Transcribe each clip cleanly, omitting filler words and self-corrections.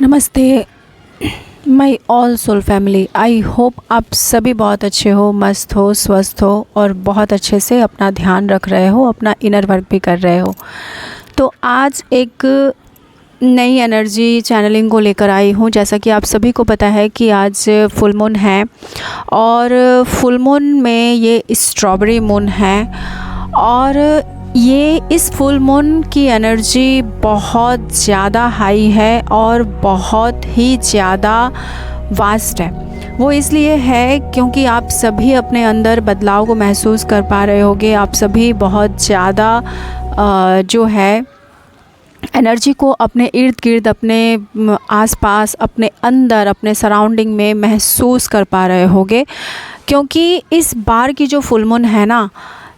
नमस्ते my all soul family. I hope आप सभी बहुत अच्छे हो, मस्त हो, स्वस्थ हो और बहुत अच्छे से अपना ध्यान रख रहे हो, अपना इनर वर्क भी कर रहे हो। तो आज एक नई एनर्जी चैनलिंग को लेकर आई हूँ। जैसा कि आप सभी को पता है कि आज फुल मून है और फुल मून में ये स्ट्रॉबेरी मून है और ये इस फुल मून की एनर्जी बहुत ज़्यादा हाई है और बहुत ही ज़्यादा वास्ट है। वो इसलिए है क्योंकि आप सभी अपने अंदर बदलाव को महसूस कर पा रहे होगे। आप सभी बहुत ज़्यादा जो है एनर्जी को अपने इर्द गिर्द, अपने आसपास, अपने अंदर, अपने सराउंडिंग में महसूस कर पा रहे होगे। क्योंकि इस बार की जो फुल मून है ना,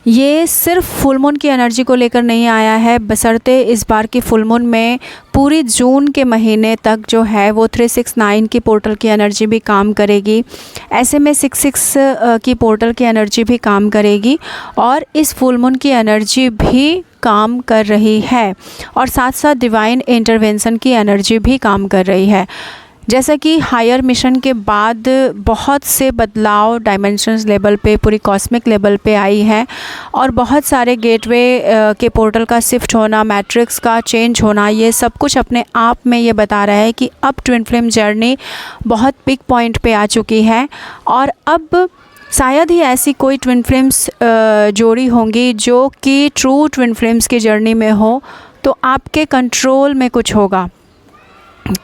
ये सिर्फ फुल मून की एनर्जी को लेकर नहीं आया है, बशर्ते इस बार की फुल मून में पूरी जून के महीने तक जो है वो 369 की पोर्टल की एनर्जी भी काम करेगी। ऐसे में 66 की पोर्टल की एनर्जी भी काम करेगी और इस फुल मून की एनर्जी भी काम कर रही है और साथ साथ डिवाइन इंटरवेंशन की एनर्जी भी काम कर रही है। जैसा कि हायर मिशन के बाद बहुत से बदलाव डायमेंशंस लेवल पे, पूरी कॉस्मिक लेवल पे आई है और बहुत सारे गेटवे के पोर्टल का शिफ्ट होना, मैट्रिक्स का चेंज होना, ये सब कुछ अपने आप में ये बता रहा है कि अब ट्विन फ्लेम जर्नी बहुत पिक पॉइंट पे आ चुकी है और अब शायद ही ऐसी कोई ट्विन फ्लेम्स जोड़ी होंगी जो कि ट्रू ट्विन फ्लेम्स की जर्नी में हो, तो आपके कंट्रोल में कुछ होगा।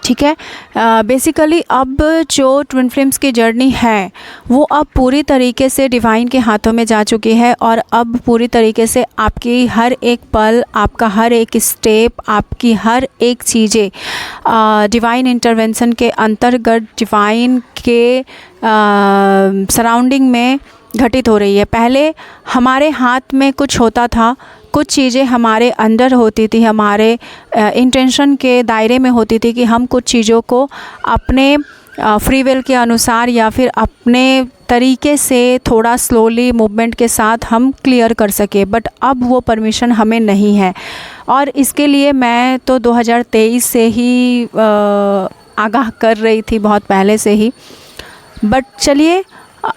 ठीक है, बेसिकली अब जो ट्विन फ्लेम्स की जर्नी है वो अब पूरी तरीके से डिवाइन के हाथों में जा चुकी है और अब पूरी तरीके से आपकी हर एक पल, आपका हर एक स्टेप, आपकी हर एक चीज़ें डिवाइन इंटरवेंशन के अंतर्गत, डिवाइन के सराउंडिंग में घटित हो रही है। पहले हमारे हाथ में कुछ होता था, कुछ चीज़ें हमारे अंदर होती थी, हमारे इंटेंशन के दायरे में होती थी कि हम कुछ चीज़ों को अपने फ्री विल के अनुसार या फिर अपने तरीके से थोड़ा स्लोली मूवमेंट के साथ हम क्लियर कर सके। बट अब वो परमिशन हमें नहीं है और इसके लिए मैं तो 2023 से ही आगाह कर रही थी, बहुत पहले से ही। बट चलिए,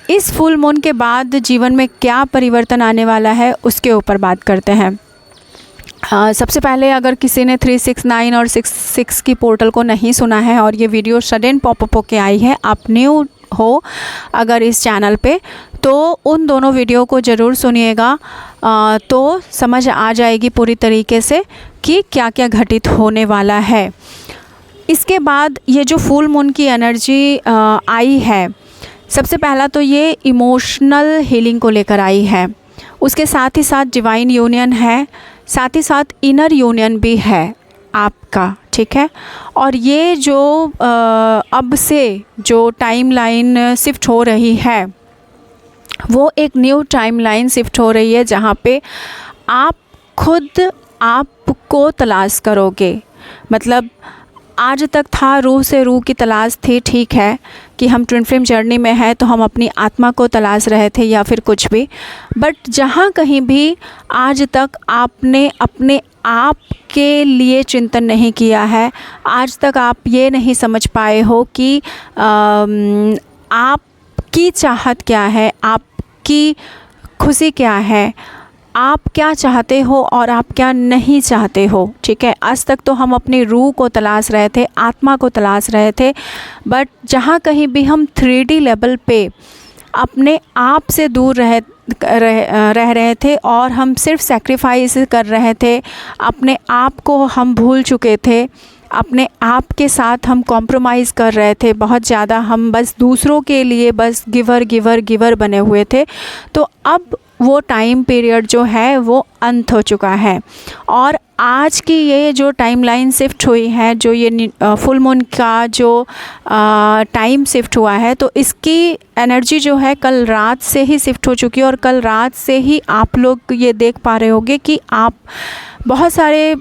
इस फुल मून के बाद जीवन में क्या परिवर्तन आने वाला है उसके ऊपर बात करते हैं। सबसे पहले अगर किसी ने 369 और 66 की पोर्टल को नहीं सुना है और ये वीडियो सडन पॉपअप होके आई है, आप न्यू हो अगर इस चैनल पे, तो उन दोनों वीडियो को ज़रूर सुनिएगा, तो समझ आ जाएगी पूरी तरीके से कि क्या क्या घटित होने वाला है। इसके बाद ये जो फुल मून की एनर्जी आई है, सबसे पहला तो ये इमोशनल हीलिंग को लेकर आई है, उसके साथ ही साथ डिवाइन यूनियन है, साथ ही साथ इनर यूनियन भी है आपका। ठीक है, और ये जो अब से जो टाइमलाइन शिफ्ट हो रही है वो एक न्यू टाइमलाइन शिफ्ट हो रही है जहाँ पे आप खुद आपको तलाश करोगे। मतलब आज तक था रूह से रूह की तलाश थी, ठीक है, कि हम ट्विन फ्लेम जर्नी में हैं तो हम अपनी आत्मा को तलाश रहे थे या फिर कुछ भी। बट जहाँ कहीं भी आज तक आपने अपने आप के लिए चिंतन नहीं किया है, आज तक आप ये नहीं समझ पाए हो कि आपकी चाहत क्या है, आपकी खुशी क्या है, आप क्या चाहते हो और आप क्या नहीं चाहते हो। ठीक है, आज तक तो हम अपनी रूह को तलाश रहे थे, आत्मा को तलाश रहे थे। बट जहाँ कहीं भी हम 3D लेवल पे अपने आप से दूर रह रहे थे और हम सिर्फ सेक्रीफाइस कर रहे थे, अपने आप को हम भूल चुके थे, अपने आप के साथ हम कॉम्प्रोमाइज़ कर रहे थे बहुत ज़्यादा, हम बस दूसरों के लिए बस गिवर बने हुए थे। तो अब वो टाइम पीरियड जो है वो अंत हो चुका है और आज की ये जो टाइमलाइन शिफ्ट हुई है, जो ये फुल मून का जो टाइम शिफ्ट हुआ है, तो इसकी एनर्जी जो है कल रात से ही शिफ्ट हो चुकी है और कल रात से ही आप लोग ये देख पा रहे होंगे कि आप बहुत सारे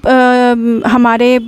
हमारे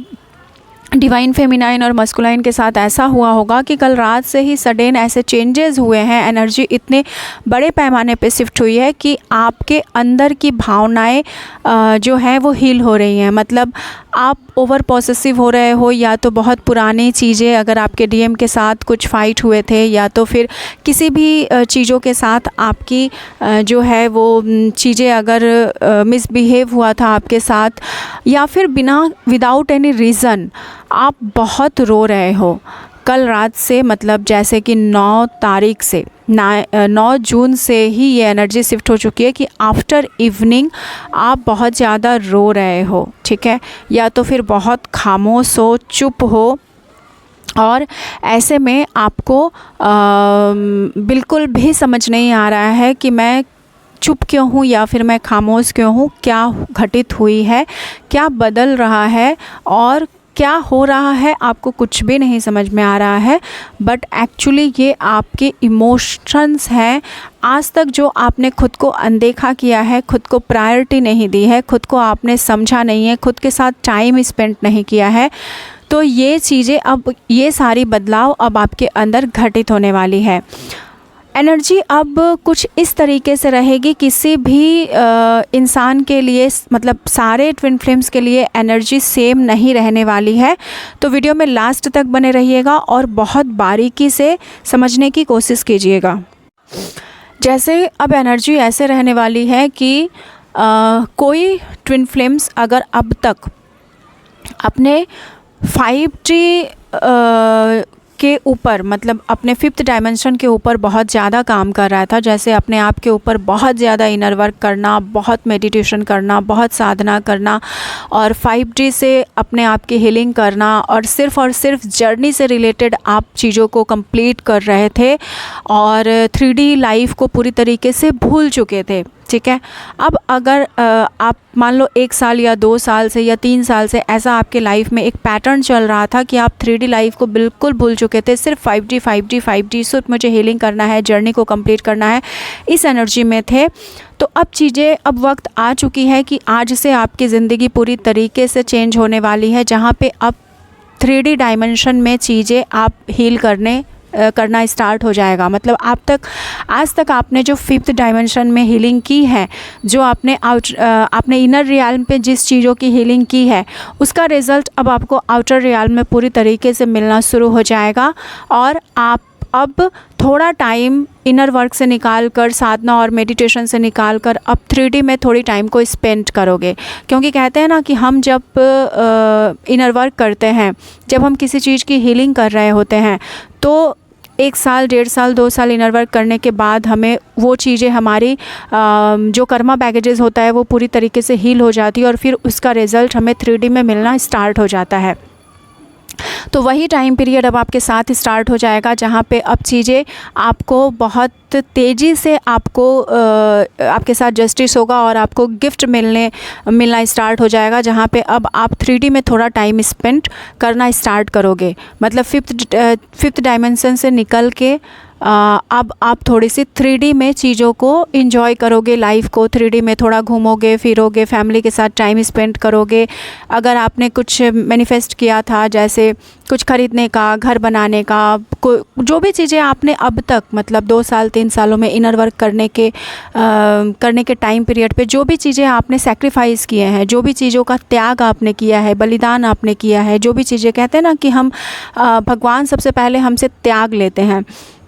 डिवाइन फेमिनाइन और मस्कुलाइन के साथ ऐसा हुआ होगा कि कल रात से ही सडन ऐसे चेंजेस हुए हैं, एनर्जी इतने बड़े पैमाने पे शिफ्ट हुई है कि आपके अंदर की भावनाएं जो है वो हील हो रही हैं। मतलब आप ओवर पॉसेसिव हो रहे हो, या तो बहुत पुरानी चीज़ें, अगर आपके डीएम के साथ कुछ फ़ाइट हुए थे, या तो फिर किसी भी चीज़ों के साथ आपकी जो है वो चीज़ें अगर मिसबिहेव हुआ था आपके साथ, या फिर विदाउट एनी रीज़न आप बहुत रो रहे हो कल रात से, मतलब जैसे कि 9 तारीख से 9 जून से ही ये एनर्जी शिफ्ट हो चुकी है कि आफ्टर इवनिंग आप बहुत ज़्यादा रो रहे हो, ठीक है, या तो फिर बहुत खामोश हो, चुप हो, और ऐसे में आपको बिल्कुल भी समझ नहीं आ रहा है कि मैं चुप क्यों हूँ या फिर मैं खामोश क्यों हूँ, क्या घटित हुई है, क्या बदल रहा है और क्या हो रहा है, आपको कुछ भी नहीं समझ में आ रहा है। बट एक्चुअली ये आपके इमोशंस हैं। आज तक जो आपने खुद को अनदेखा किया है, खुद को प्रायोरिटी नहीं दी है, खुद को आपने समझा नहीं है, खुद के साथ टाइम स्पेंड नहीं किया है, तो ये चीज़ें अब, ये सारी बदलाव अब आपके अंदर घटित होने वाली है। एनर्जी अब कुछ इस तरीके से रहेगी, किसी भी इंसान के लिए, मतलब सारे ट्विन फ्लेम्स के लिए एनर्जी सेम नहीं रहने वाली है। तो वीडियो में लास्ट तक बने रहिएगा और बहुत बारीकी से समझने की कोशिश कीजिएगा। जैसे अब एनर्जी ऐसे रहने वाली है कि कोई ट्विन फ्लेम्स अगर अब तक अपने 5D के ऊपर, मतलब अपने 5th डायमेंशन के ऊपर बहुत ज़्यादा काम कर रहा था, जैसे अपने आप के ऊपर बहुत ज़्यादा इनर वर्क करना, बहुत मेडिटेशन करना, बहुत साधना करना, और 5D से अपने आप की हीलिंग करना, और सिर्फ जर्नी से रिलेटेड आप चीज़ों को कंप्लीट कर रहे थे और 3D लाइफ को पूरी तरीके से भूल चुके थे, ठीक है। अब अगर आप मान लो 1 साल या 2 साल से या 3 साल से ऐसा आपके लाइफ में एक पैटर्न चल रहा था कि आप 3D लाइफ को बिल्कुल भूल चुके थे, सिर्फ 5D सिर्फ मुझे हीलिंग करना है, जर्नी को कंप्लीट करना है, इस एनर्जी में थे। तो अब चीज़ें, अब वक्त आ चुकी है कि आज से आपकी ज़िंदगी पूरी तरीके से चेंज होने वाली है, जहाँ पे अब 3D डायमेंशन में चीज़ें आप हील करना स्टार्ट हो जाएगा। मतलब आज तक आपने जो 5th डायमेंशन में हीलिंग की है, जो आपने इनर रियल्म पे जिस चीज़ों की हीलिंग की है, उसका रिज़ल्ट अब आपको आउटर रियल्म में पूरी तरीके से मिलना शुरू हो जाएगा। और आप अब थोड़ा टाइम इनर वर्क से निकाल कर, साधना और मेडिटेशन से निकाल कर अब 3D में थोड़ी टाइम को स्पेंड करोगे। क्योंकि कहते हैं ना कि हम जब इनर वर्क करते हैं, जब हम किसी चीज़ की हीलिंग कर रहे होते हैं, तो 1 साल, 1.5 साल, 2 साल इनर वर्क करने के बाद हमें वो चीज़ें, हमारी जो कर्मा बैगेजेस होता है वो पूरी तरीके से हील हो जाती है, और फिर उसका रिज़ल्ट हमें 3D में मिलना स्टार्ट हो जाता है। तो वही टाइम पीरियड अब आपके साथ स्टार्ट हो जाएगा, जहाँ पे अब चीज़ें आपको बहुत तेज़ी से आपके साथ जस्टिस होगा और आपको गिफ्ट मिलना स्टार्ट हो जाएगा, जहाँ पे अब आप 3D में थोड़ा टाइम स्पेंड करना स्टार्ट करोगे। मतलब 5th डायमेंशन से निकल के अब आप थोड़ी सी 3D में चीज़ों को एंजॉय करोगे, लाइफ को 3D में थोड़ा घूमोगे फिरोगे, फैमिली के साथ टाइम स्पेंड करोगे। अगर आपने कुछ मैनिफेस्ट किया था, जैसे कुछ ख़रीदने का, घर बनाने का, जो भी चीज़ें आपने अब तक, मतलब 2 साल 3 सालों में इनर वर्क करने के टाइम पीरियड पे जो भी चीज़ें आपने सेक्रीफाइस किए हैं, जो भी चीज़ों का त्याग आपने किया है, बलिदान आपने किया है, जो भी चीज़ें, कहते हैं ना कि हम भगवान सबसे पहले हमसे त्याग लेते हैं।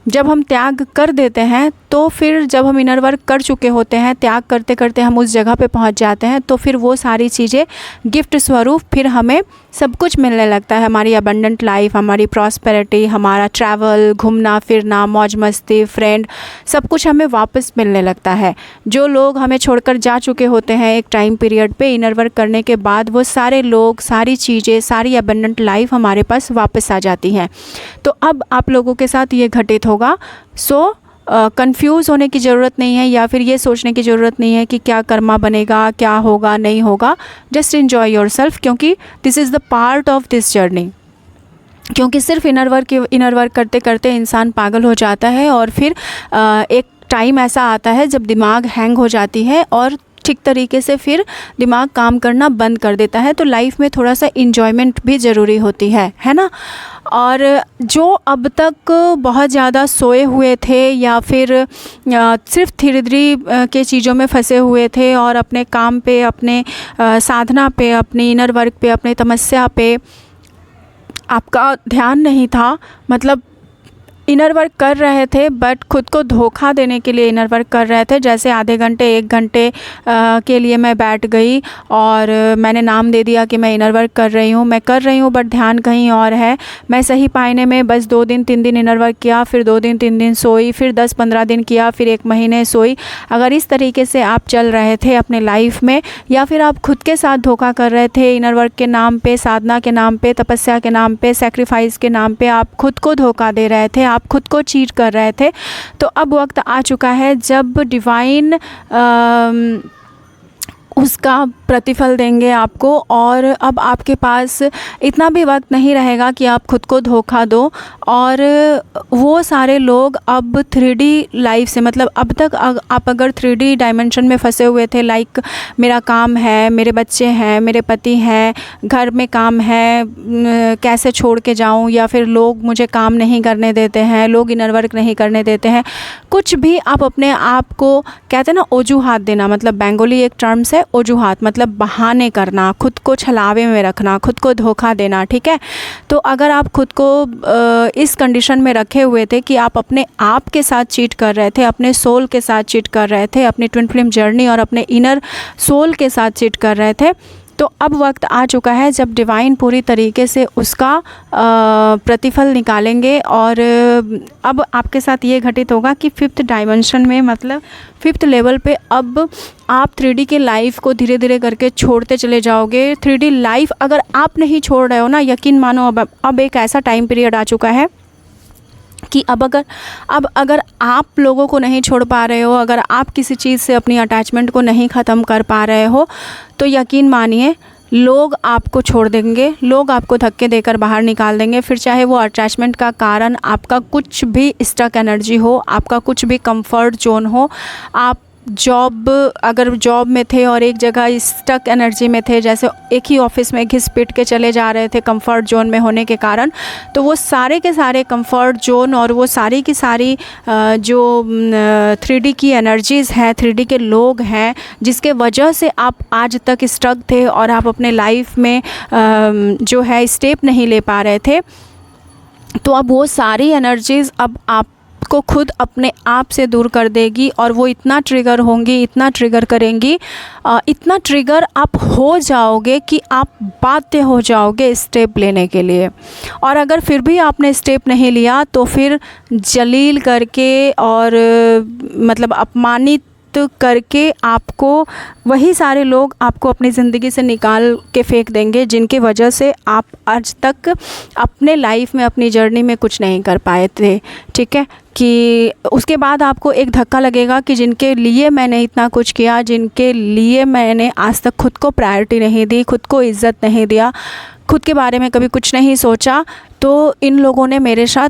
जब हम त्याग कर देते हैं, तो फिर जब हम इनर वर्क कर चुके होते हैं, त्याग करते करते हम उस जगह पे पहुंच जाते हैं, तो फिर वो सारी चीज़ें गिफ्ट स्वरूप फिर हमें सब कुछ मिलने लगता है। हमारी अबंडेंट लाइफ, हमारी प्रॉस्पेरिटी, हमारा ट्रैवल, घूमना फिरना, मौज मस्ती, फ्रेंड, सब कुछ हमें वापस मिलने लगता है। जो लोग हमें छोड़कर जा चुके होते हैं एक टाइम पीरियड पे इनर वर्क करने के बाद, वो सारे लोग, सारी चीज़ें, सारी अबंडेंट लाइफ हमारे पास वापस आ जाती हैं। तो अब आप लोगों के साथ ये घटित होगा। सो कंफ्यूज होने की ज़रूरत नहीं है, या फिर ये सोचने की ज़रूरत नहीं है कि क्या कर्मा बनेगा, क्या होगा, नहीं होगा। जस्ट एन्जॉय योरसेल्फ, क्योंकि this is the part of this journey. क्योंकि सिर्फ इनर वर्क करते करते इंसान पागल हो जाता है, और फिर एक टाइम ऐसा आता है जब दिमाग हैंग हो जाती है और ठीक तरीके से फिर दिमाग काम करना बंद कर देता है। तो लाइफ में थोड़ा सा इन्जॉयमेंट भी ज़रूरी होती है ना। और जो अब तक बहुत ज़्यादा सोए हुए थे या फिर सिर्फ थ्योरी के चीज़ों में फंसे हुए थे और अपने काम पे, अपने साधना पे, अपनी इनर वर्क पे, अपने तपस्या पे आपका ध्यान नहीं था, मतलब इनर वर्क कर रहे थे बट खुद को धोखा देने के लिए इनर वर्क कर रहे थे। जैसे आधे घंटे 1 घंटे के लिए मैं बैठ गई और मैंने नाम दे दिया कि मैं इनर वर्क कर रही हूँ, मैं कर रही हूँ, बट ध्यान कहीं और है। मैं सही पाने में बस 2 दिन 3 दिन इनर वर्क किया, फिर 2 दिन 3 दिन सोई, फिर 10-15 दिन किया, फिर 1 महीने सोई। अगर इस तरीके से आप चल रहे थे अपने लाइफ में, या फिर आप खुद के साथ धोखा कर रहे थे इनर वर्क के नाम पे, साधना के नाम पे, तपस्या के नाम पे, सेक्रीफाइस के नाम पे, आप खुद को धोखा दे रहे थे, आप खुद को चीट कर रहे थे, तो अब वक्त आ चुका है जब डिवाइन उसका प्रतिफल देंगे आपको। और अब आपके पास इतना भी वक्त नहीं रहेगा कि आप खुद को धोखा दो। और वो सारे लोग अब 3D लाइफ से, मतलब अब तक आप अगर 3D डायमेंशन में फंसे हुए थे, लाइक मेरा काम है, मेरे बच्चे हैं, मेरे पति हैं, घर में काम है, कैसे छोड़ के जाऊं, या फिर लोग मुझे काम नहीं करने देते हैं, लोग इनर वर्क नहीं करने देते हैं, कुछ भी आप अपने आप को, कहते हैं ना ओजूहात देना, मतलब बेंगोली एक टर्म्स है ओजूहात, मतलब बहाने करना, खुद को छलावे में रखना, खुद को धोखा देना, ठीक है। तो अगर आप खुद को इस कंडीशन में रखे हुए थे कि आप अपने आप के साथ चीट कर रहे थे, अपने सोल के साथ चीट कर रहे थे, अपनी ट्विन फ्लेम जर्नी और अपने इनर सोल के साथ चीट कर रहे थे, तो अब वक्त आ चुका है जब डिवाइन पूरी तरीके से उसका प्रतिफल निकालेंगे। और अब आपके साथ ये घटित होगा कि 5th डायमेंशन में, मतलब 5th लेवल पे अब आप 3D के लाइफ को धीरे धीरे करके छोड़ते चले जाओगे। 3D लाइफ अगर आप नहीं छोड़ रहे हो ना, यकीन मानो अब एक ऐसा टाइम पीरियड आ चुका है कि अब अगर आप लोगों को नहीं छोड़ पा रहे हो, अगर आप किसी चीज़ से अपनी अटैचमेंट को नहीं ख़त्म कर पा रहे हो, तो यकीन मानिए लोग आपको छोड़ देंगे, लोग आपको धक्के देकर बाहर निकाल देंगे। फिर चाहे वो अटैचमेंट का कारण आपका कुछ भी स्टक एनर्जी हो, आपका कुछ भी कंफर्ट जोन हो, आप अगर जॉब में थे और एक जगह स्टक एनर्जी में थे, जैसे एक ही ऑफिस में घिस पिट के चले जा रहे थे कंफर्ट जोन में होने के कारण, तो वो सारे के सारे कंफर्ट जोन और वो सारी की सारी जो 3D की एनर्जीज़ हैं, 3D के लोग हैं, जिसके वजह से आप आज तक स्टक थे और आप अपने लाइफ में जो है स्टेप नहीं ले पा रहे थे, तो अब वो सारी एनर्जीज़ अब आप को खुद अपने आप से दूर कर देगी। और वो इतना ट्रिगर होंगी, इतना ट्रिगर करेंगी, इतना ट्रिगर आप हो जाओगे कि आप बाध्य हो जाओगे स्टेप लेने के लिए। और अगर फिर भी आपने स्टेप नहीं लिया तो फिर जलील करके और मतलब अपमानित करके आपको वही सारे लोग आपको अपनी ज़िंदगी से निकाल के फेंक देंगे, जिनके वजह से आप आज तक अपने लाइफ में, अपनी जर्नी में कुछ नहीं कर पाए थे, ठीक है। कि उसके बाद आपको एक धक्का लगेगा कि जिनके लिए मैंने इतना कुछ किया, जिनके लिए मैंने आज तक खुद को प्रायोरिटी नहीं दी, खुद को इज़्ज़त नहीं दिया, खुद के बारे में कभी कुछ नहीं सोचा, तो इन लोगों ने मेरे साथ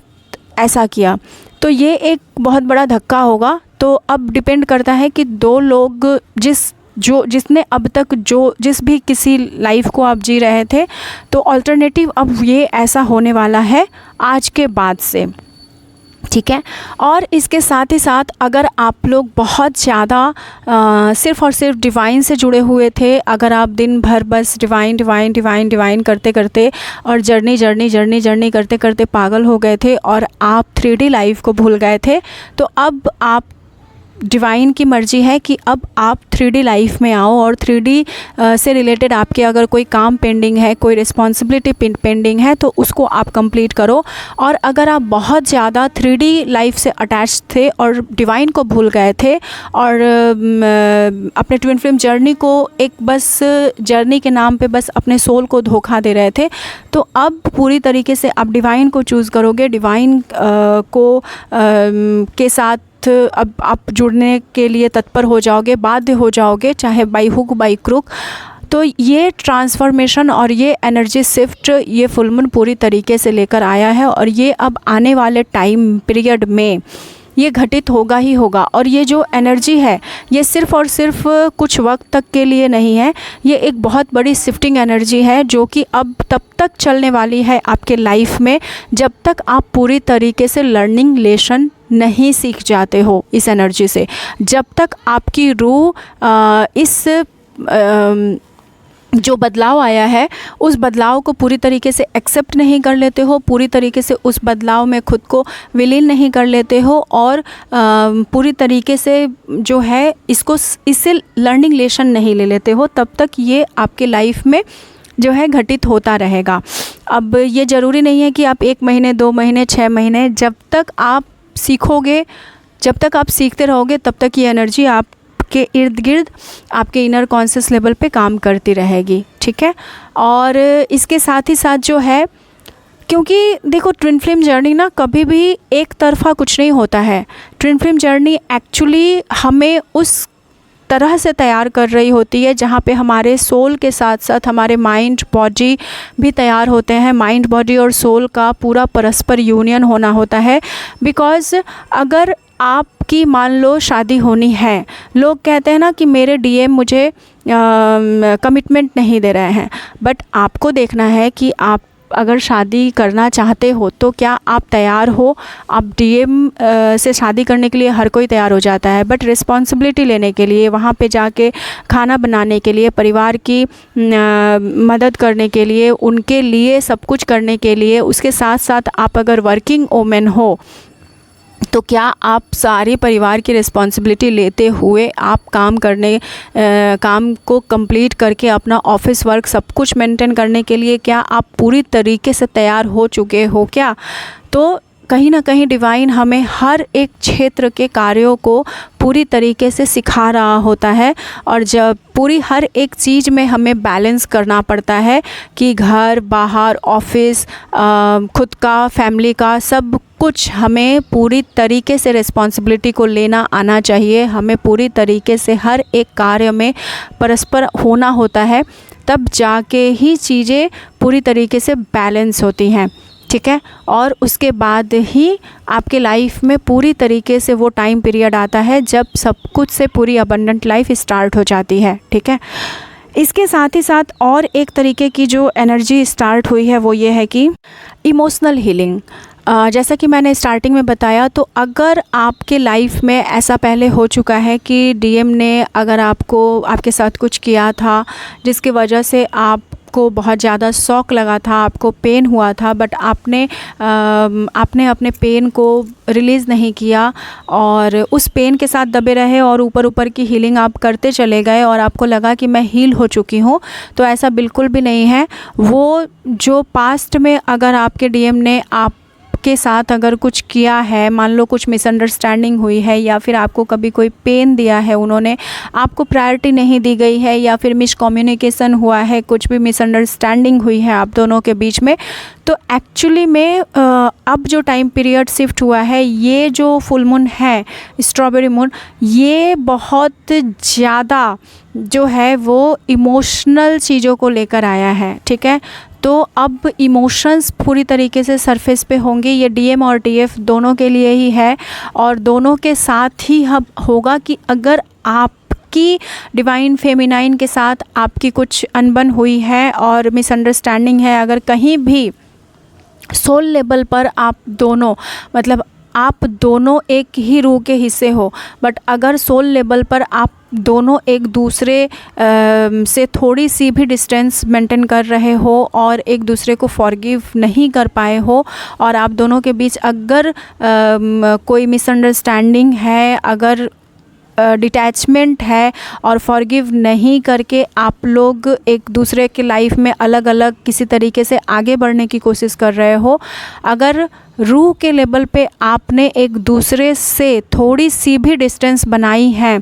ऐसा किया। तो ये एक बहुत बड़ा धक्का होगा। तो अब डिपेंड करता है कि 2 लोग जिसने अब तक जिस भी किसी लाइफ को आप जी रहे थे, तो अल्टरनेटिव अब ये ऐसा होने वाला है आज के बाद से, ठीक है। और इसके साथ ही साथ अगर आप लोग बहुत ज़्यादा सिर्फ़ और सिर्फ डिवाइन से जुड़े हुए थे, अगर आप दिन भर बस डिवाइन करते करते और जर्नी करते करते पागल हो गए थे और आप 3D लाइफ को भूल गए थे, तो अब आप डिवाइन की मर्ज़ी है कि अब आप 3D लाइफ में आओ और 3D से रिलेटेड आपके अगर कोई काम पेंडिंग है, कोई रिस्पॉन्सिबिलिटी पेंडिंग है, तो उसको आप कंप्लीट करो। और अगर आप बहुत ज़्यादा 3D लाइफ से अटैच थे और डिवाइन को भूल गए थे और अपने ट्विन फ्लेम जर्नी को एक बस जर्नी के नाम पे बस अपने सोल को धोखा दे रहे थे, तो अब पूरी तरीके से आप डिवाइन को चूज़ करोगे, डिवाइन के साथ अब आप जुड़ने के लिए तत्पर हो जाओगे, बाध्य हो जाओगे, चाहे बाई हुक बाई क्रुक। तो ये ट्रांसफॉर्मेशन और ये एनर्जी शिफ्ट ये फुल मून पूरी तरीके से लेकर आया है। और ये अब आने वाले टाइम पीरियड में ये घटित होगा ही होगा। और ये जो एनर्जी है ये सिर्फ़ और सिर्फ कुछ वक्त तक के लिए नहीं है, ये एक बहुत बड़ी शिफ्टिंग एनर्जी है जो कि अब तब तक चलने वाली है आपके लाइफ में जब तक आप पूरी तरीके से लर्निंग लेसन नहीं सीख जाते हो इस एनर्जी से। जब तक आपकी रूह इस जो बदलाव आया है उस बदलाव को पूरी तरीके से एक्सेप्ट नहीं कर लेते हो, पूरी तरीके से उस बदलाव में खुद को विलीन नहीं कर लेते हो और पूरी तरीके से जो है इससे लर्निंग लेसन नहीं ले लेते हो, तब तक ये आपके लाइफ में जो है घटित होता रहेगा। अब ये ज़रूरी नहीं है कि आप 1 महीने 2 महीने 6 महीने, जब तक आप सीखोगे, जब तक आप सीखते रहोगे तब तक ये एनर्जी आपके इर्द गिर्द आपके इनर कॉन्शियस लेवल पे काम करती रहेगी, ठीक है। और इसके साथ ही साथ जो है, क्योंकि देखो ट्विन फ्लेम जर्नी ना कभी भी एक तरफ़ा कुछ नहीं होता है। ट्विन फ्लेम जर्नी एक्चुअली हमें उस तरह से तैयार कर रही होती है जहाँ पे हमारे सोल के साथ साथ हमारे माइंड बॉडी भी तैयार होते हैं। माइंड बॉडी और सोल का पूरा परस्पर यूनियन होना होता है। बिकॉज़ अगर आपकी मान लो शादी होनी है, लोग कहते हैं ना कि मेरे डीएम मुझे कमिटमेंट नहीं दे रहे हैं, बट आपको देखना है कि आप अगर शादी करना चाहते हो तो क्या आप तैयार हो। आप डीएम से शादी करने के लिए हर कोई तैयार हो जाता है, बट रिस्पॉन्सिबिलिटी लेने के लिए, वहाँ पे जाके खाना बनाने के लिए, परिवार की मदद करने के लिए, उनके लिए सब कुछ करने के लिए, उसके साथ साथ आप अगर वर्किंग वुमेन हो तो क्या आप सारे परिवार की रिस्पॉन्सिबिलिटी लेते हुए आप काम को कंप्लीट करके अपना ऑफिस वर्क सब कुछ मेंटेन करने के लिए क्या आप पूरी तरीके से तैयार हो चुके हो क्या। तो कहीं ना कहीं डिवाइन हमें हर एक क्षेत्र के कार्यों को पूरी तरीके से सिखा रहा होता है, और जब पूरी हर एक चीज़ में हमें बैलेंस करना पड़ता है कि घर बाहर ऑफिस खुद का फैमिली का सब कुछ हमें पूरी तरीके से रिस्पॉन्सिबिलिटी को लेना आना चाहिए। हमें पूरी तरीके से हर एक कार्य में परस्पर होना होता है, तब जाके ही चीज़ें पूरी तरीके से बैलेंस होती हैं, ठीक है। और उसके बाद ही आपके लाइफ में पूरी तरीके से वो टाइम पीरियड आता है जब सब कुछ से पूरी अबंडेंट लाइफ स्टार्ट हो जाती है, ठीक है। इसके साथ ही साथ और एक तरीके की जो एनर्जी स्टार्ट हुई है वो ये है कि इमोशनल हीलिंग। जैसा कि मैंने स्टार्टिंग में बताया, तो अगर आपके लाइफ में ऐसा पहले हो चुका है कि डीएम ने अगर आपके साथ कुछ किया था जिसकी वजह से आपको बहुत ज़्यादा शॉक लगा था, आपको पेन हुआ था, बट आपने अपने पेन को रिलीज़ नहीं किया और उस पेन के साथ दबे रहे और ऊपर की हीलिंग आप करते चले गए और आपको लगा कि मैं हील हो चुकी हूँ, तो ऐसा बिल्कुल भी नहीं है। वो जो पास्ट में अगर आपके डीएम ने के साथ अगर कुछ किया है, मान लो कुछ मिसअंडरस्टैंडिंग हुई है या फिर आपको कभी कोई पेन दिया है, उन्होंने आपको प्रायोरिटी नहीं दी गई है या फिर मिसकम्युनिकेशन हुआ है, कुछ भी मिसअंडरस्टैंडिंग हुई है आप दोनों के बीच में, तो एक्चुअली में अब जो टाइम पीरियड शिफ्ट हुआ है, ये जो फुल मून है, स्ट्रॉबेरी मून, ये बहुत ज़्यादा जो है वो इमोशनल चीज़ों को लेकर आया है, ठीक है। तो अब इमोशंस पूरी तरीके से सरफेस पे होंगे। ये डीएम और टीएफ दोनों के लिए ही है और दोनों के साथ ही अब होगा कि अगर आपकी डिवाइन फेमिनाइन के साथ आपकी कुछ अनबन हुई है और मिसअंडरस्टैंडिंग है, अगर कहीं भी सोल लेवल पर आप दोनों एक ही रूह के हिस्से हो, बट अगर सोल लेवल पर आप दोनों एक दूसरे से थोड़ी सी भी डिस्टेंस मेंटेन कर रहे हो और एक दूसरे को फॉरगिव नहीं कर पाए हो और आप दोनों के बीच अगर कोई मिसअंडरस्टैंडिंग है, अगर डिटैचमेंट है और फॉरगिव नहीं करके आप लोग एक दूसरे के लाइफ में अलग अलग किसी तरीके से आगे बढ़ने की कोशिश कर रहे हो, अगर रूह के लेवल पे आपने एक दूसरे से थोड़ी सी भी डिस्टेंस बनाई है,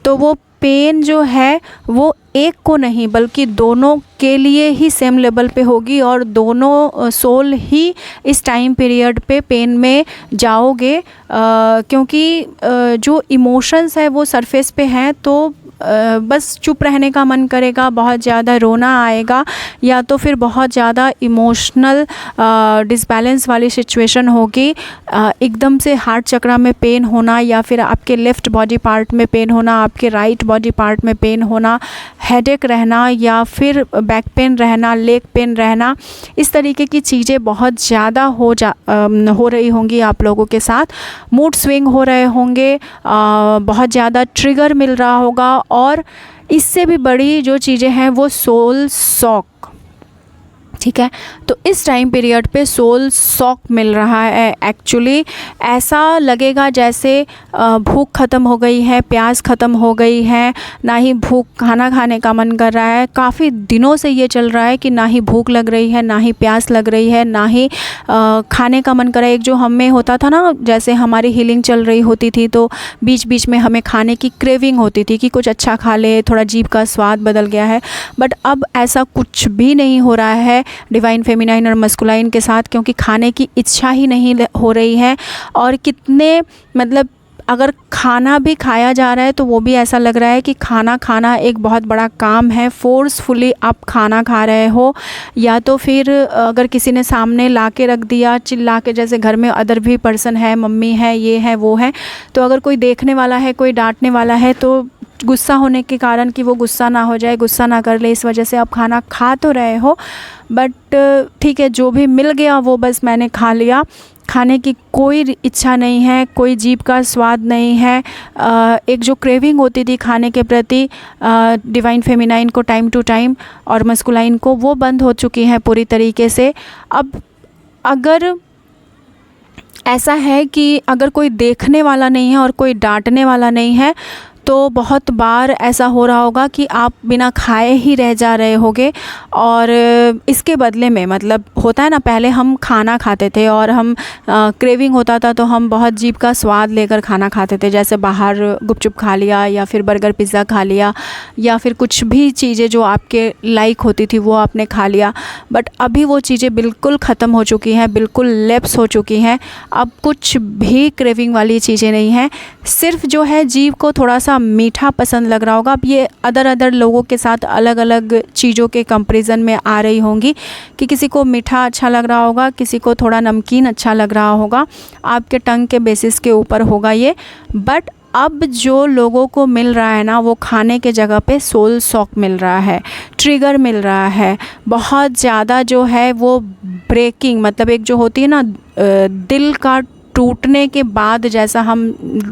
तो वो पेन जो है वो एक को नहीं बल्कि दोनों के लिए ही सेम लेवल पे होगी, और दोनों सोल ही इस टाइम पीरियड पे पेन में जाओगे, क्योंकि जो इमोशंस है वो सरफेस पे हैं, तो बस चुप रहने का मन करेगा, बहुत ज़्यादा रोना आएगा, या तो फिर बहुत ज़्यादा इमोशनल डिसबैलेंस वाली सिचुएशन होगी, एकदम से हार्ट चक्र में पेन होना, या फिर आपके लेफ़्ट बॉडी पार्ट में पेन होना, आपके राइट बॉडी पार्ट में पेन होना, हेडेक रहना, या फिर बैक पेन रहना, लेग पेन रहना, इस तरीके की चीज़ें बहुत ज़्यादा हो रही होंगी आप लोगों के साथ। मूड स्विंग हो रहे होंगे, बहुत ज़्यादा ट्रिगर मिल रहा होगा, और इससे भी बड़ी जो चीज़ें हैं वो सोल सॉक, ठीक है। तो इस टाइम पीरियड पे सोल सॉक मिल रहा है। एक्चुअली ऐसा लगेगा जैसे भूख ख़त्म हो गई है, प्यास ख़त्म हो गई है, ना ही भूख, खाना खाने का मन कर रहा है। काफ़ी दिनों से ये चल रहा है कि ना ही भूख लग रही है, ना ही प्यास लग रही है, ना ही खाने का मन कर रहा है। एक जो हम में होता था ना, जैसे हमारी हीलिंग चल रही होती थी तो बीच बीच में हमें खाने की क्रेविंग होती थी कि कुछ अच्छा खा ले, थोड़ा जीभ का स्वाद बदल गया है। बट अब ऐसा कुछ भी नहीं हो रहा है डिवाइन फेमिनाइन और मस्कुलाइन के साथ, क्योंकि खाने की इच्छा ही नहीं हो रही है। और कितने, मतलब अगर खाना भी खाया जा रहा है तो वो भी ऐसा लग रहा है कि खाना खाना एक बहुत बड़ा काम है। फोर्सफुली आप खाना खा रहे हो, या तो फिर अगर किसी ने सामने ला के रख दिया चिल्ला के, जैसे घर में अदर भी पर्सन है, मम्मी है, ये है, वो है, तो अगर कोई देखने वाला है, कोई डांटने वाला है, तो गुस्सा होने के कारण कि वो गुस्सा ना हो जाए, गुस्सा ना कर ले, इस वजह से आप खाना खा तो रहे हो, बट ठीक है, जो भी मिल गया वो बस मैंने खा लिया। खाने की कोई इच्छा नहीं है, कोई जीभ का स्वाद नहीं है। एक जो क्रेविंग होती थी खाने के प्रति डिवाइन फेमिनाइन को टाइम टू टाइम, और मस्कुलाइन को, वो बंद हो चुकी है पूरी तरीके से। अब अगर ऐसा है कि अगर कोई देखने वाला नहीं है और कोई डांटने वाला नहीं है, तो बहुत बार ऐसा हो रहा होगा कि आप बिना खाए ही रह जा रहे होगे, और इसके बदले में, मतलब होता है ना, पहले हम खाना खाते थे और हम क्रेविंग होता था तो हम बहुत जीभ का स्वाद लेकर खाना खाते थे, जैसे बाहर गुपचुप खा लिया, या फिर बर्गर पिज़्ज़ा खा लिया, या फिर कुछ भी चीज़ें जो आपके लाइक होती थी वो आपने खा लिया। बट अभी वो चीज़ें बिल्कुल ख़त्म हो चुकी हैं, बिल्कुल लैप्स हो चुकी हैं। अब कुछ भी क्रेविंग वाली चीज़ें नहीं हैं। सिर्फ जो है जीभ को थोड़ा सा मीठा पसंद लग रहा होगा। अब ये अदर लोगों के साथ अलग अलग चीज़ों के कंपैरिजन में आ रही होंगी कि किसी को मीठा अच्छा लग रहा होगा, किसी को थोड़ा नमकीन अच्छा लग रहा होगा, आपके टंग के बेसिस के ऊपर होगा ये। बट अब जो लोगों को मिल रहा है ना, वो खाने के जगह पे सोल सॉक मिल रहा है, ट्रिगर मिल रहा है, बहुत ज़्यादा जो है वो ब्रेकिंग, मतलब एक जो होती है ना दिल का टूटने के बाद, जैसा हम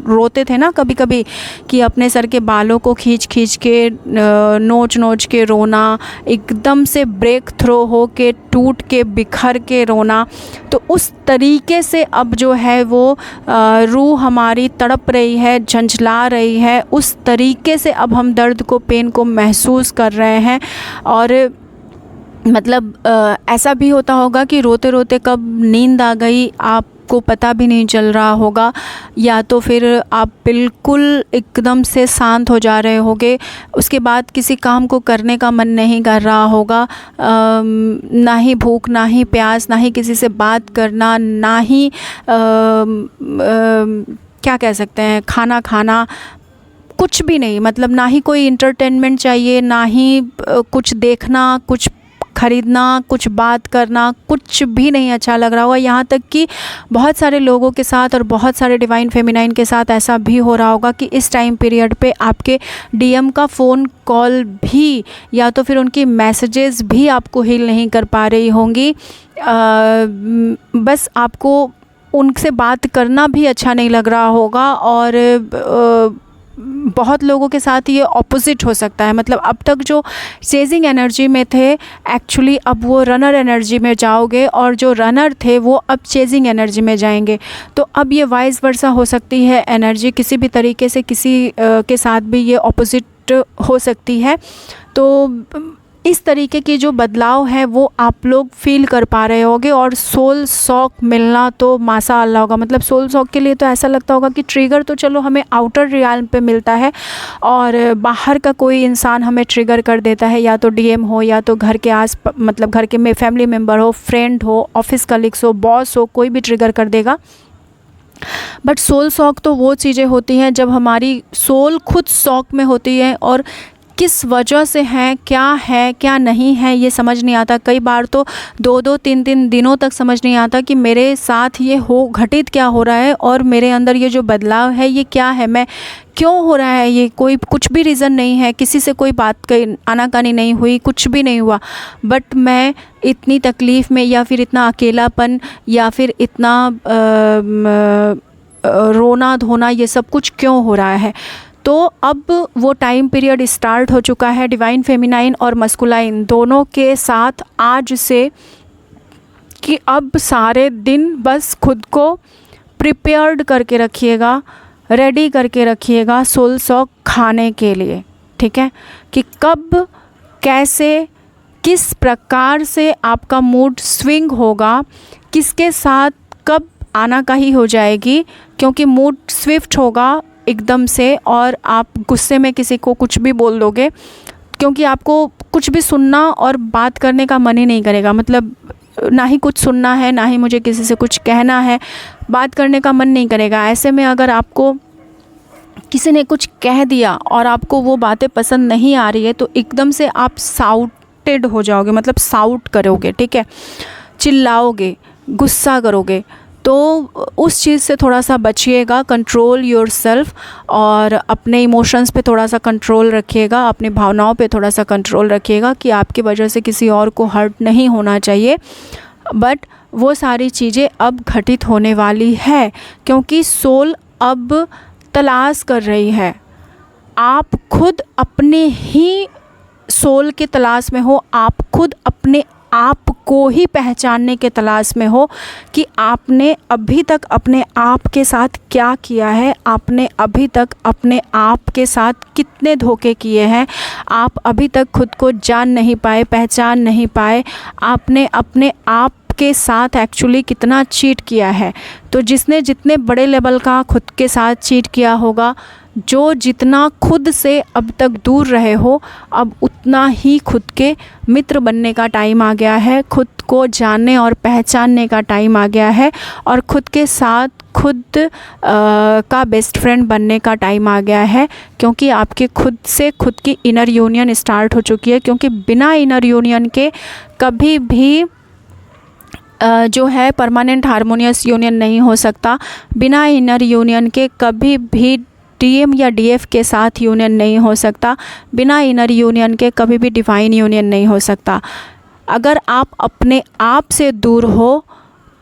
रोते थे ना कभी कभी कि अपने सर के बालों को खींच खींच के, नोच के रोना, एकदम से ब्रेक थ्रो हो के, टूट के, बिखर के रोना, तो उस तरीके से अब जो है वो रूह हमारी तड़प रही है, झंझला रही है। उस तरीके से अब हम दर्द को, पेन को महसूस कर रहे हैं। और मतलब ऐसा भी होता होगा कि रोते रोते कब नींद आ गई आपको पता भी नहीं चल रहा होगा, या तो फिर आप बिल्कुल एकदम से शांत हो जा रहे होगे। उसके बाद किसी काम को करने का मन नहीं कर रहा होगा, ना ही भूख, ना ही प्यास, ना ही किसी से बात करना, ना ही क्या कह सकते हैं, खाना खाना, कुछ भी नहीं। मतलब ना ही कोई इंटरटेनमेंट चाहिए, ना ही कुछ देखना, कुछ ख़रीदना, कुछ बात करना, कुछ भी नहीं अच्छा लग रहा होगा। यहाँ तक कि बहुत सारे लोगों के साथ और बहुत सारे डिवाइन फेमिनाइन के साथ ऐसा भी हो रहा होगा कि इस टाइम पीरियड पे आपके डीएम का फ़ोन कॉल भी, या तो फिर उनकी मैसेजेस भी आपको हील नहीं कर पा रही होंगी। बस आपको उनसे बात करना भी अच्छा नहीं लग रहा होगा। और बहुत लोगों के साथ ये ऑपोजिट हो सकता है। मतलब अब तक जो चेजिंग एनर्जी में थे, एक्चुअली अब वो रनर एनर्जी में जाओगे, और जो रनर थे वो अब चेजिंग एनर्जी में जाएंगे। तो अब ये वाइस वर्सा हो सकती है एनर्जी, किसी भी तरीके से किसी के साथ भी ये ऑपोजिट हो सकती है। तो इस तरीके की जो बदलाव है वो आप लोग फील कर पा रहे होगे। और सोल सॉक मिलना तो माशा अल्लाह होगा। मतलब सोल सॉक के लिए तो ऐसा लगता होगा कि ट्रिगर तो चलो हमें आउटर रियल्म पे मिलता है और बाहर का कोई इंसान हमें ट्रिगर कर देता है, या तो डीएम हो, या तो घर के मतलब घर के में फैमिली मेम्बर हो, फ्रेंड हो, ऑफिस कलीग्स हो, बॉस हो, कोई भी ट्रिगर कर देगा। बट सोल सॉक तो वो चीज़ें होती हैं जब हमारी सोल खुद सॉक में होती है और किस वजह से है क्या नहीं है ये समझ नहीं आता। कई बार तो 2-2 3-3 दिनों तक समझ नहीं आता कि मेरे साथ ये घटित क्या हो रहा है और मेरे अंदर ये जो बदलाव है ये क्या है, मैं क्यों हो रहा है ये, कोई कुछ भी रीज़न नहीं है, किसी से कोई बात आनाकानी नहीं हुई, कुछ भी नहीं हुआ, बट मैं इतनी तकलीफ़ में या फिर इतना अकेलापन या फिर इतना रोना धोना ये सब कुछ क्यों हो रहा है। तो अब वो टाइम पीरियड स्टार्ट हो चुका है डिवाइन फेमिनाइन और मस्कुलाइन दोनों के साथ आज से, कि अब सारे दिन बस खुद को प्रिपेयर्ड करके रखिएगा, रेडी करके रखिएगा सोल सॉक खाने के लिए, ठीक है। कि कब कैसे किस प्रकार से आपका मूड स्विंग होगा, किसके साथ कब आनाकानी हो जाएगी, क्योंकि मूड स्विफ्ट होगा एकदम से और आप गुस्से में किसी को कुछ भी बोल दोगे, क्योंकि आपको कुछ भी सुनना और बात करने का मन ही नहीं करेगा। मतलब ना ही कुछ सुनना है, ना ही मुझे किसी से कुछ कहना है, बात करने का मन नहीं करेगा। ऐसे में अगर आपको किसी ने कुछ कह दिया और आपको वो बातें पसंद नहीं आ रही है तो एकदम से आप साउटेड हो जाओगे, मतलब साउट करोगे, ठीक है, चिल्लाओगे, गुस्सा करोगे। तो उस चीज़ से थोड़ा सा बचिएगा, कंट्रोल योरसेल्फ और अपने इमोशंस पे थोड़ा सा कंट्रोल रखिएगा, अपनी भावनाओं पे थोड़ा सा कंट्रोल रखिएगा कि आपकी वजह से किसी और को हर्ट नहीं होना चाहिए। बट वो सारी चीज़ें अब घटित होने वाली है, क्योंकि सोल अब तलाश कर रही है। आप खुद अपने ही सोल के तलाश में हो, आप खुद अपने आप को ही पहचानने के तलाश में हो कि आपने अभी तक अपने आप के साथ क्या किया है, आपने अभी तक अपने आप के साथ कितने धोखे किए हैं, आप अभी तक खुद को जान नहीं पाए, पहचान नहीं पाए, आपने अपने आप के साथ एक्चुअली कितना चीट किया है। तो जिसने जितने बड़े लेवल का खुद के साथ चीट किया होगा, जो जितना खुद से अब तक दूर रहे हो, अब उतना ही खुद के मित्र बनने का टाइम आ गया है, खुद को जानने और पहचानने का टाइम आ गया है और खुद के साथ खुद का बेस्ट फ्रेंड बनने का टाइम आ गया है। क्योंकि आपके खुद से खुद की इनर यूनियन स्टार्ट हो चुकी है, क्योंकि बिना इनर यूनियन के कभी भी जो है परमानेंट हारमोनियस यूनियन नहीं हो सकता। बिना इनर यूनियन के कभी भी डीएम या डीएफ के साथ यूनियन नहीं हो सकता। बिना इनर यूनियन के कभी भी डिवाइन यूनियन नहीं हो सकता। अगर आप अपने आप से दूर हो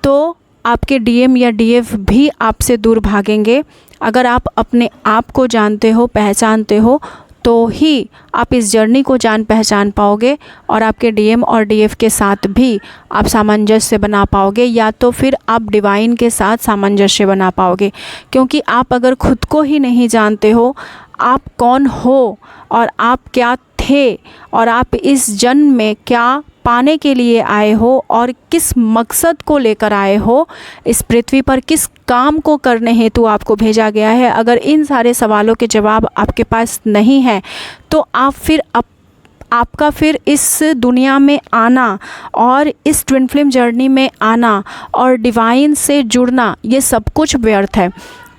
तो आपके डीएम या डीएफ भी आपसे दूर भागेंगे। अगर आप अपने आप को जानते हो, पहचानते हो, तो ही आप इस जर्नी को जान पहचान पाओगे और आपके डीएम और डीएफ के साथ भी आप सामंजस्य बना पाओगे, या तो फिर आप डिवाइन के साथ सामंजस्य बना पाओगे। क्योंकि आप अगर खुद को ही नहीं जानते हो, आप कौन हो और आप क्या थे और आप इस जन्म में क्या पाने के लिए आए हो और किस मकसद को लेकर आए हो, इस पृथ्वी पर किस काम को करने हेतु आपको भेजा गया है, अगर इन सारे सवालों के जवाब आपके पास नहीं है तो आप फिर आपका फिर इस दुनिया में आना और इस ट्विन फ्लेम जर्नी में आना और डिवाइन से जुड़ना, ये सब कुछ व्यर्थ है।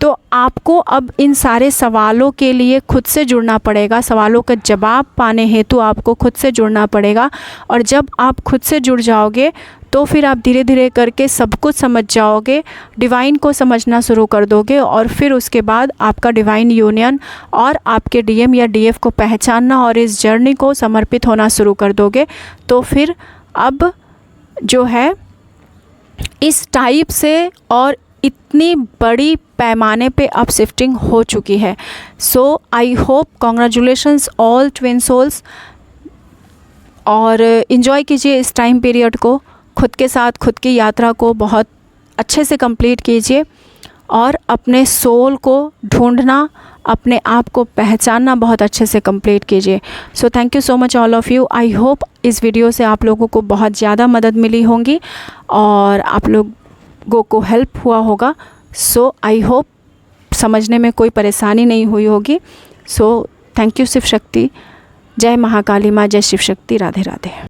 तो आपको अब इन सारे सवालों के लिए खुद से जुड़ना पड़ेगा, सवालों का जवाब पाने हेतु आपको खुद से जुड़ना पड़ेगा। और जब आप खुद से जुड़ जाओगे तो फिर आप धीरे धीरे करके सब कुछ समझ जाओगे, डिवाइन को समझना शुरू कर दोगे और फिर उसके बाद आपका डिवाइन यूनियन और आपके डीएम या डीएफ को पहचानना और इस जर्नी को समर्पित होना शुरू कर दोगे। तो फिर अब जो है इस टाइप से और इतनी बड़ी पैमाने पे अब शिफ्टिंग हो चुकी है। So I hope, congratulations all twin souls, और इन्जॉय कीजिए इस टाइम पीरियड को, खुद के साथ खुद की यात्रा को बहुत अच्छे से कंप्लीट कीजिए और अपने सोल को ढूंढना, अपने आप को पहचानना बहुत अच्छे से कंप्लीट कीजिए। So thank you so much all of you. I hope इस वीडियो से आप लोगों को बहुत ज़्यादा मदद मिली होंगी और आप लोगों को हेल्प हुआ होगा। सो आई होप समझने में कोई परेशानी नहीं हुई होगी। So thank you Shiv Shakti. जय महाकाली माँ, जय शिव शक्ति। राधे राधे।